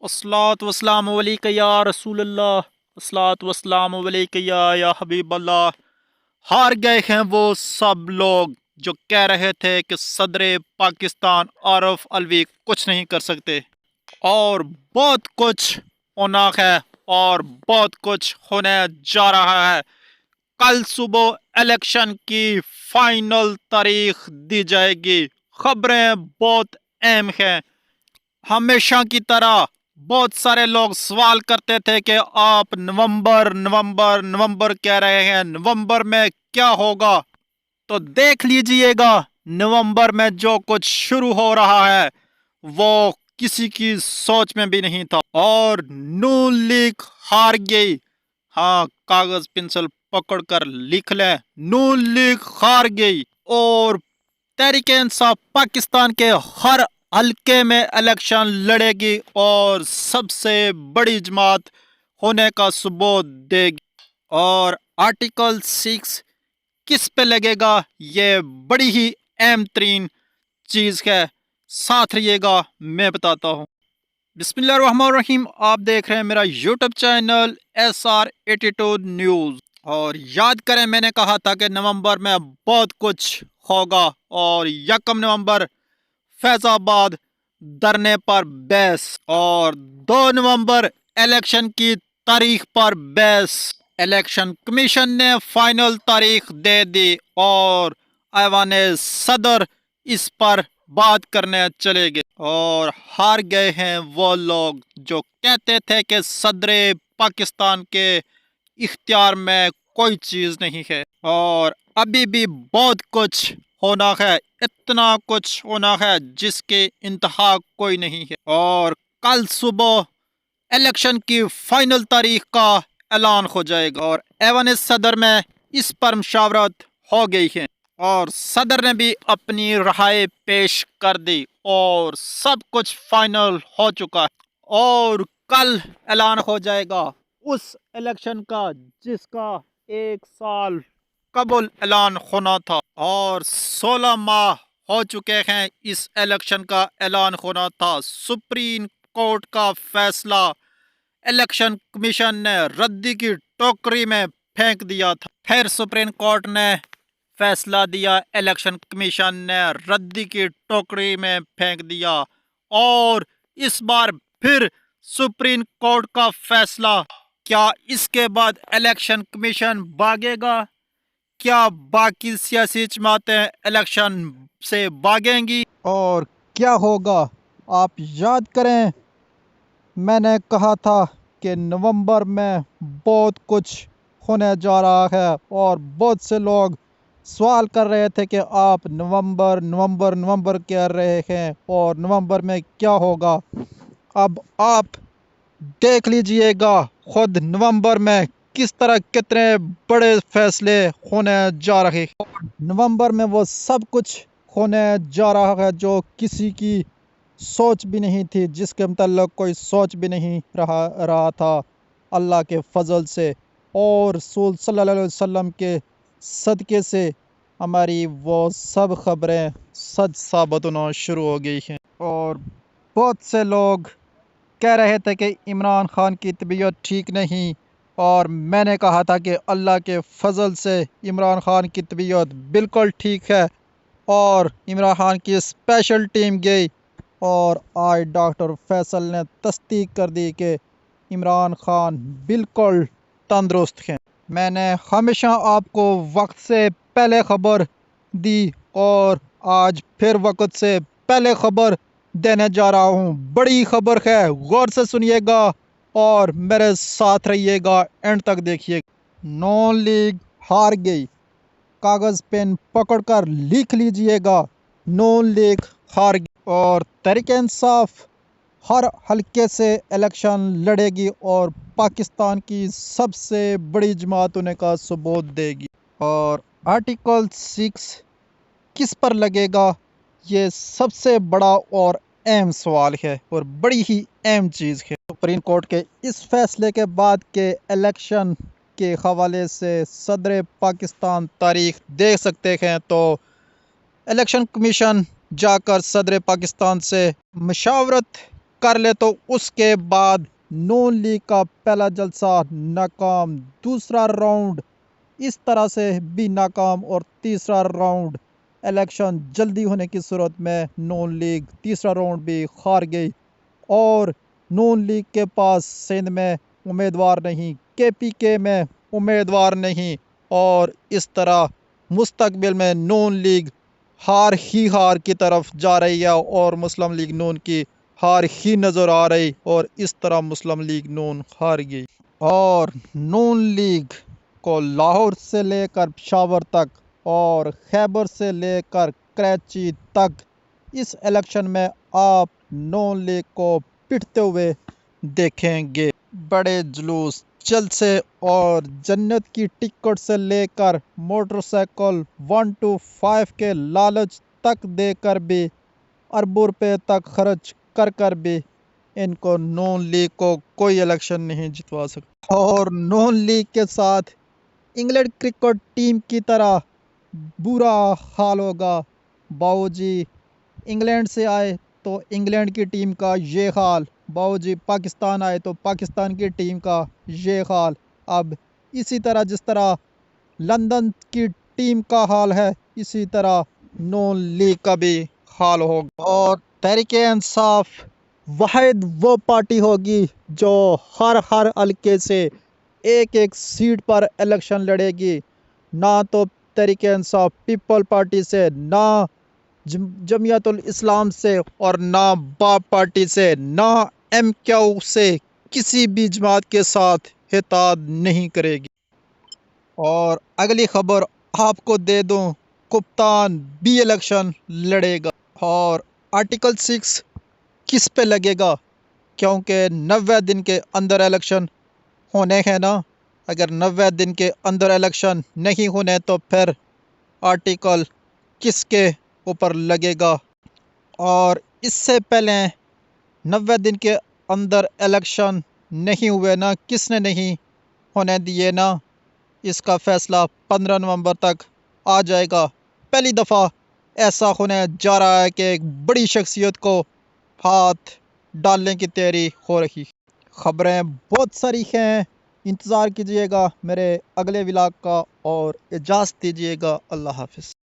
अस्सलातु वस्सलामु अलैका या रसूल अल्लाह, अस्सलातु वस्सलामु अलैका या हबीब अल्लाह। हार गए हैं वो सब लोग जो कह रहे थे कि सदर पाकिस्तान आरफ अलवी कुछ नहीं कर सकते, और बहुत कुछ होना है और बहुत कुछ होने जा रहा है। कल सुबह इलेक्शन की फाइनल तारीख दी जाएगी। खबरें बहुत अहम हैं। हमेशा की तरह बहुत सारे लोग सवाल करते थे कि आप नवंबर नवंबर नवंबर कह रहे हैं, नवंबर में क्या होगा। तो देख लीजिएगा, नवंबर में जो कुछ शुरू हो रहा है वो किसी की सोच में भी नहीं था। और नून लीग हार गई। हाँ, कागज पेंसिल पकड़कर लिख लें, नून लीग हार गई। और तहरीक इंसाफ पाकिस्तान के हर हल्के में इलेक्शन लड़ेगी और सबसे बड़ी जमात होने का सबूत देगी। और आर्टिकल 6 किस पे लगेगा, ये बड़ी ही अहम तरीन चीज़ है। साथ रहिएगा, मैं बताता हूँ। बिस्मिल्लाहिर्रहमानिर्रहीम। आप देख रहे हैं मेरा यूट्यूब चैनल SR82 न्यूज़। और याद करें, मैंने कहा था कि नवंबर में बहुत कुछ होगा। और 1 नवंबर फैजाबाद धरने पर बहस, और 2 नवंबर इलेक्शन की तारीख पर बहस। इलेक्शन कमीशन ने फाइनल तारीख दे दी और ऐवान सदर इस पर बात करने चले गए। और हार गए हैं वो लोग जो कहते थे कि सदर पाकिस्तान के इख्तियार में कोई चीज़ नहीं है। और अभी भी बहुत कुछ होना है, इतना कुछ होना है जिसके इंतहा कोई नहीं है। और कल सुबह इलेक्शन की फाइनल तारीख का ऐलान हो जाएगा। और ऐवान सदर में इस पर मुशावरत हो गई है और सदर ने भी अपनी राय पेश कर दी और सब कुछ फाइनल हो चुका है। और कल ऐलान हो जाएगा उस इलेक्शन का जिसका 1 साल कबल ऐलान होना था। और 16 माह हो चुके हैं इस इलेक्शन का ऐलान होना था। सुप्रीम कोर्ट का फैसला इलेक्शन कमीशन ने रद्दी की टोकरी में फेंक दिया था। फिर सुप्रीम कोर्ट ने फैसला दिया, इलेक्शन कमीशन ने रद्दी की टोकरी में फेंक दिया। और इस बार फिर सुप्रीम कोर्ट का फैसला। क्या इसके बाद इलेक्शन कमीशन भागेगा? क्या बाकी सियासी जमातें इलेक्शन से भागेंगी? और क्या होगा? आप याद करें, मैंने कहा था कि नवंबर में बहुत कुछ होने जा रहा है और बहुत से लोग सवाल कर रहे थे कि आप नवंबर नवंबर नवंबर कह रहे हैं और नवंबर में क्या होगा। अब आप देख लीजिएगा खुद, नवंबर में किस तरह कितने बड़े फैसले होने जा रहे हैं। नवंबर में वो सब कुछ होने जा रहा है जो किसी की सोच भी नहीं थी, जिसके मतलब कोई सोच भी नहीं रहा था। अल्लाह के फजल से और रसूल सल्लल्लाहु अलैहि वसल्लम के सदक़े से हमारी वो सब खबरें सच साबित होना शुरू हो गई हैं। और बहुत से लोग कह रहे थे कि इमरान खान की तबीयत ठीक नहीं, और मैंने कहा था कि अल्लाह के फजल से इमरान खान की तबीयत बिल्कुल ठीक है। और इमरान खान की स्पेशल टीम गई और आज डॉक्टर फैसल ने तस्दीक कर दी कि इमरान खान बिल्कुल तंदुरुस्त हैं। मैंने हमेशा आपको वक्त से पहले खबर दी और आज फिर वक्त से पहले खबर देने जा रहा हूँ। बड़ी खबर है, गौर से सुनिएगा और मेरे साथ रहिएगा, एंड तक देखिएगा। नॉन लीग हार गई। कागज़ पेन पकड़कर लिख लीजिएगा, नॉन लीग हार गई। और तहरीक इंसाफ हर हल्के से इलेक्शन लड़ेगी और पाकिस्तान की सबसे बड़ी जमात होने का सबूत देगी। और आर्टिकल 6 किस पर लगेगा, ये सबसे बड़ा और अहम सवाल है और बड़ी ही अहम चीज़ है। सुप्रीम कोर्ट के इस फैसले के बाद के इलेक्शन के हवाले से सदर पाकिस्तान तारीख देख सकते हैं, तो इलेक्शन कमीशन जाकर सदर पाकिस्तान से मशावरत کر لے تو اس کے بعد نون لیگ کا پہلا جلسہ ناکام، دوسرا راؤنڈ اس طرح سے بھی ناکام، اور تیسرا راؤنڈ الیکشن جلدی ہونے کی صورت میں نون لیگ تیسرا راؤنڈ بھی ہار گئی، اور نون لیگ کے پاس سندھ میں امیدوار نہیں، کے پی کے میں امیدوار نہیں، اور اس طرح مستقبل میں نون لیگ ہار کی طرف جا رہی ہے، اور مسلم لیگ نون کی ہار ہی نظر آ رہی، اور اس طرح مسلم لیگ نون ہار گئی، اور نون لیگ کو لاہور سے لے کر پشاور تک اور خیبر سے لے کر کراچی تک اس الیکشن میں آپ نون لیگ کو پٹتے ہوئے دیکھیں گے۔ بڑے جلوس، جلسے اور جنت کی ٹکٹ سے لے کر موٹر سائیکل 125 کے لالچ تک دے کر بھی، اربوں روپے تک خرچ کر بھی ان کو نون لیگ کو کوئی الیکشن نہیں جتوا سکتا، اور نون لیگ کے ساتھ انگلینڈ کرکٹ ٹیم کی طرح برا حال ہوگا۔ باؤ جی انگلینڈ سے آئے تو انگلینڈ کی ٹیم کا یہ حال، باؤ جی پاکستان آئے تو پاکستان کی ٹیم کا یہ حال، اب اسی طرح جس طرح لندن کی ٹیم کا حال ہے اسی طرح نون لیگ کا بھی حال ہوگا، اور تحریک انصاف واحد وہ پارٹی ہوگی جو ہر حلقے سے ایک سیٹ پر الیکشن لڑے گی، نہ تو تحریک انصاف پیپل پارٹی سے، نہ جمعیت الاسلام سے، اور نہ باپ پارٹی سے، نہ ایم کیو سے، کسی بھی جماعت کے ساتھ اتحاد نہیں کرے گی۔ اور اگلی خبر آپ کو دے دوں، کپتان بھی الیکشن لڑے گا، اور آرٹیکل 6 کس پہ لگے گا؟ کیونکہ 90 دن کے اندر الیکشن ہونے ہیں نا، اگر 90 دن کے اندر الیکشن نہیں ہونے تو پھر آرٹیکل کس کے اوپر لگے گا؟ اور اس سے پہلے 90 دن کے اندر الیکشن نہیں ہوئے نا، کس نے نہیں ہونے دیے نا، اس کا فیصلہ 15 نومبر تک آ جائے گا۔ پہلی دفعہ ایسا ہونے جا رہا ہے کہ ایک بڑی شخصیت کو ہاتھ ڈالنے کی تیاری ہو رہی۔ خبریں بہت ساری ہیں، انتظار کیجیے گا میرے اگلے ولاگ کا، اور اجازت دیجیے گا۔ اللہ حافظ۔